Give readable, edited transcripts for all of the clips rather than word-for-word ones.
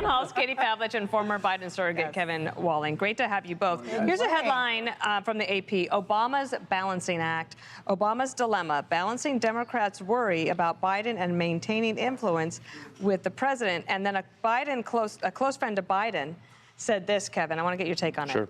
Halls, Katie Pavlich, and former Biden surrogate Kevin Walling. Great to have you both. Here's a headline from the AP. Obama's balancing act. Obama's dilemma, balancing Democrats' worry about Biden and maintaining influence with the president. And then a close friend of Biden said this, Kevin. I want to get your take on it.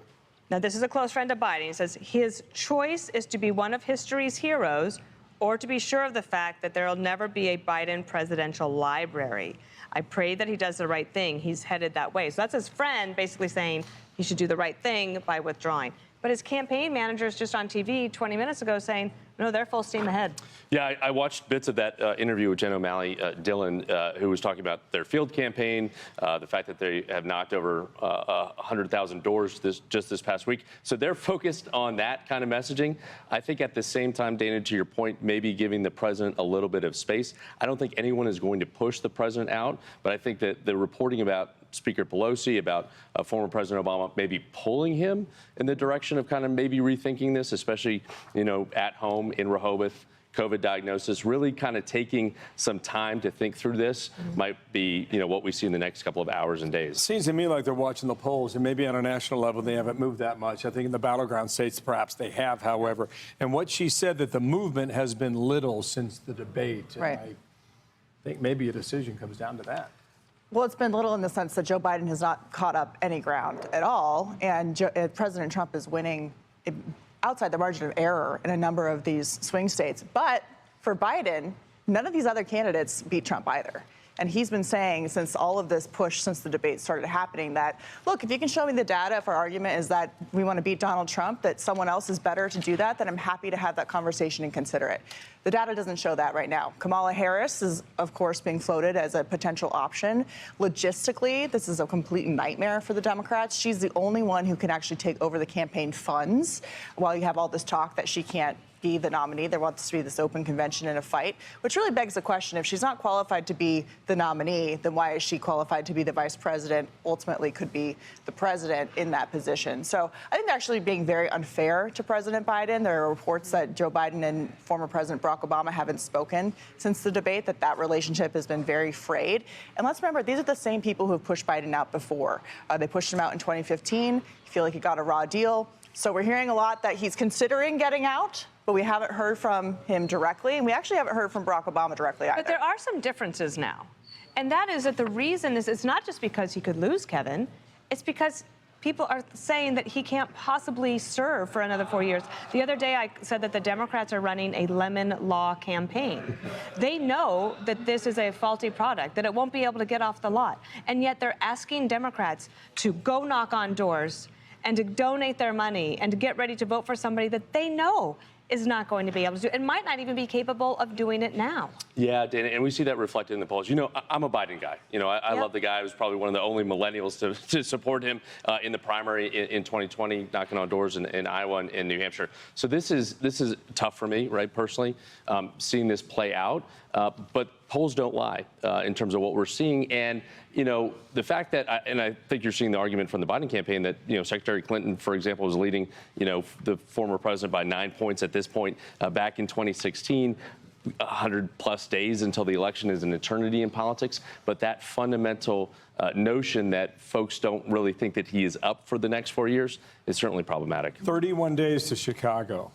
Now, this is a close friend of Biden. He says his choice is to be one of history's heroes or to be sure of the fact that there will never be a Biden presidential library. I pray that he does the right thing. He's headed that way. So that's his friend basically saying he should do the right thing by withdrawing. But his campaign manager's just on TV 20 minutes ago saying, no, they're full steam ahead. Yeah, I watched bits of that interview with Jen O'Malley Dillon, who was talking about their field campaign, the fact that they have knocked over 100,000 doors just this past week. So they're focused on that kind of messaging. I think at the same time, Dana, to your point, maybe giving the president a little bit of space. I don't think anyone is going to push the president out, but I think that the reporting about Speaker Pelosi, about former President Obama maybe pulling him in the direction of kind of maybe rethinking this, especially, you know, at home in Rehoboth, COVID diagnosis, really kind of taking some time to think through this might be, you know, what we see in the next couple of hours and days. Seems to me like they're watching the polls, and maybe on a national level they haven't moved that much. I think in the battleground states perhaps they have, however. And what she said, that the movement has been little since the debate. Right. And I think maybe a decision comes down to that. Well, it's been little in the sense that Joe Biden has not caught up any ground at all, and President Trump is winning outside the margin of error in a number of these swing states. But for Biden, none of these other candidates beat Trump either. And he's been saying since all of this push, since the debate started happening, that, look, if you can show me the data, if our argument is that we want to beat Donald Trump, that someone else is better to do that, then I'm happy to have that conversation and consider it. The data doesn't show that right now. Kamala Harris is, of course, being floated as a potential option. Logistically, this is a complete nightmare for the Democrats. She's the only one who can actually take over the campaign funds while you have all this talk that she can't be the nominee. There wants to be this open convention and a fight, which really begs the question, if she's not qualified to be the nominee, then why is she qualified to be the vice president, ultimately could be the president in that position? So I think they're actually being very unfair to President Biden. There are reports that Joe Biden and former President Barack Obama haven't spoken since the debate, that relationship has been very frayed. And let's remember, these are the same people who have pushed Biden out before. They pushed him out in 2015. You feel like he got a raw deal. So we're hearing a lot that he's considering getting out, but we haven't heard from him directly, and we actually haven't heard from Barack Obama directly either. But there are some differences now, and that is that the reason is it's not just because he could lose, Kevin, it's because people are saying that he can't possibly serve for another 4 years. The other day I said that the Democrats are running a lemon law campaign. They know that this is a faulty product, that it won't be able to get off the lot, and yet they're asking Democrats to go knock on doors and to donate their money and to get ready to vote for somebody that they know is not going to be able to do, and might not even be capable of doing it now. Yeah, Dana, and we see that reflected in the polls. You know, I'm a Biden guy. You know, I love the guy. I was probably one of the only millennials to support him in the primary in 2020, knocking on doors in Iowa and in New Hampshire. So this is tough for me, right, personally, seeing this play out. But polls don't lie in terms of what we're seeing. And, you know, the fact that, and I think you're seeing the argument from the Biden campaign that, you know, Secretary Clinton, for example, was leading, you know, the former president by 9 points at this point back in 2016. 100+ days until the election is an eternity in politics. But that fundamental notion that folks don't really think that he is up for the next 4 years is certainly problematic. 31 days to Chicago.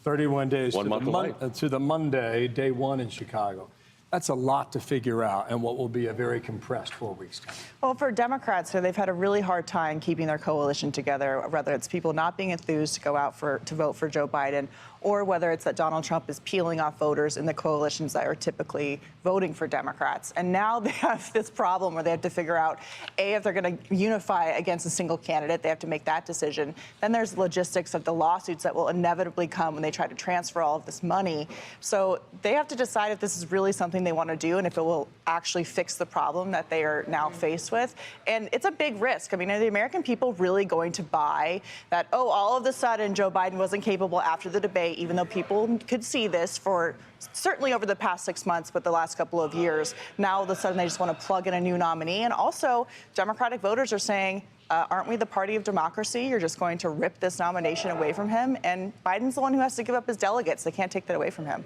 31 days to the Monday, day one in Chicago. That's a lot to figure out, and what will be a very compressed 4 weeks' time. Well, for Democrats, they've had a really hard time keeping their coalition together, whether it's people not being enthused to go out to vote for Joe Biden, or whether it's that Donald Trump is peeling off voters in the coalitions that are typically voting for Democrats. And now they have this problem where they have to figure out, A, if they're going to unify against a single candidate, they have to make that decision. Then there's logistics of the lawsuits that will inevitably come when they try to transfer all of this money. So they have to decide if this is really something they want to do and if it will actually fix the problem that they are now faced with. And it's a big risk. I mean, are the American people really going to buy that, oh, all of a sudden Joe Biden wasn't capable after the debate, even though people could see this for certainly over the past 6 months, but the last couple of years. Now, all of a sudden, they just want to plug in a new nominee. And also, Democratic voters are saying, aren't we the party of democracy? You're just going to rip this nomination away from him. And Biden's the one who has to give up his delegates. They can't take that away from him.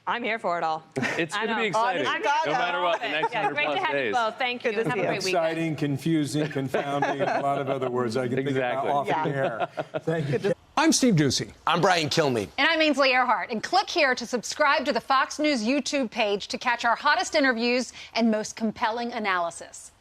I'm here for it all. It's I going to be know. exciting, no matter what, the next 100 Great plus to have days. you both. Thank you. Good to Have a see you. great weekend. Exciting, confusing, confounding, a lot of other words I can think about off the air. Thank you. I'm Steve Doocy. I'm Brian Kilmeade. And I'm Ainsley Earhart. And click here to subscribe to the Fox News YouTube page to catch our hottest interviews and most compelling analysis.